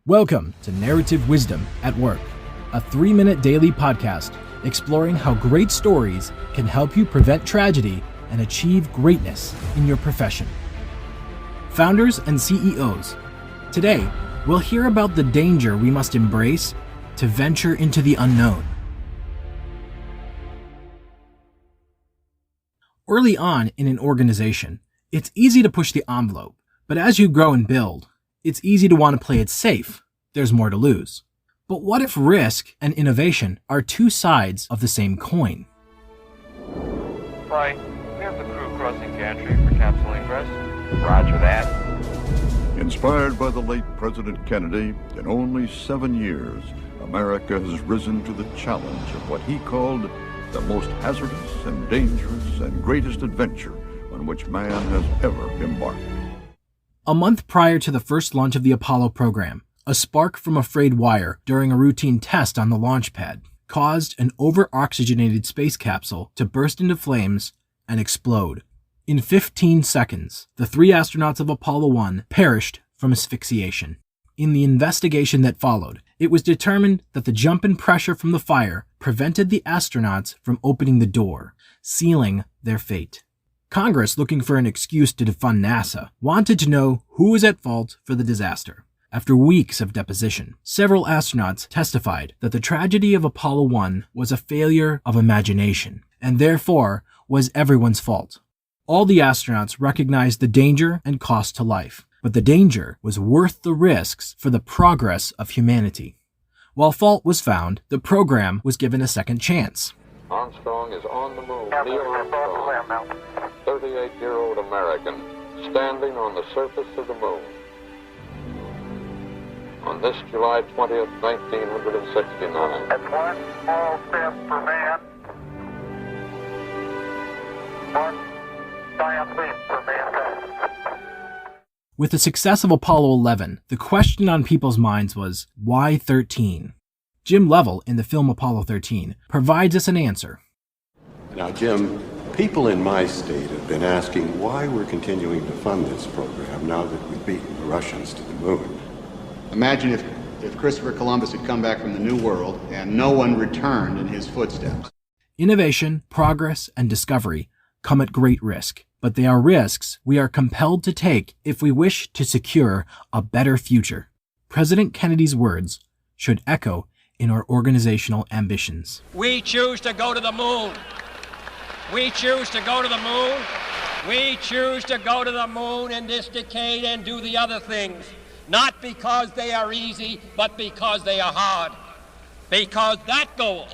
Welcome to Narrative Wisdom at Work, a 3-minute daily podcast exploring how great stories can help you prevent tragedy and achieve greatness in your profession. Founders and CEOs, today we'll hear about the danger we must embrace to venture into the unknown. Early on in an organization, it's easy to push the envelope, but as you grow and build, it's easy to want to play it safe. There's more to lose. But what if risk and innovation are two sides of the same coin? Right. We have the crew crossing gantry for capsule ingress. Roger that. Inspired by the late President Kennedy, in only 7 years, America has risen to the challenge of what he called the most hazardous and dangerous and greatest adventure on which man has ever embarked. A month prior to the first launch of the Apollo program, a spark from a frayed wire during a routine test on the launch pad caused an over-oxygenated space capsule to burst into flames and explode. In 15 seconds, the 3 astronauts of Apollo 1 perished from asphyxiation. In the investigation that followed, it was determined that the jump in pressure from the fire prevented the astronauts from opening the door, sealing their fate. Congress, looking for an excuse to defund NASA, wanted to know who was at fault for the disaster. After weeks of deposition, several astronauts testified that the tragedy of Apollo 1 was a failure of imagination, and therefore was everyone's fault. All the astronauts recognized the danger and cost to life, but the danger was worth the risks for the progress of humanity. While fault was found, the program was given a second chance. Armstrong is on the moon. Neil Armstrong, 38-year-old American, standing on the surface of the moon. On this July 20th, 1969. That's one small step for man, one giant leap for mankind. With the success of Apollo 11, the question on people's minds was, why 13? Jim Lovell, in the film Apollo 13, provides us an answer. Now, Jim, people in my state have been asking why we're continuing to fund this program now that we've beaten the Russians to the moon. Imagine if Christopher Columbus had come back from the New World and no one returned in his footsteps. Innovation, progress, and discovery come at great risk, but they are risks we are compelled to take if we wish to secure a better future. President Kennedy's words should echo in our organizational ambitions. We choose to go to the moon. We choose to go to the moon. We choose to go to the moon in this decade and do the other things. Not because they are easy, but because they are hard. Because that goal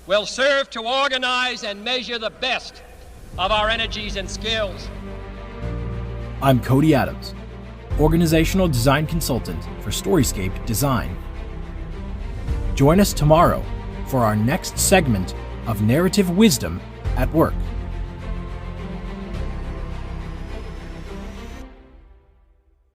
will serve to organize and measure the best of our energies and skills. I'm Cody Adams, organizational design consultant for Storyscape Design. Join us tomorrow for our next segment of Narrative Wisdom at Work.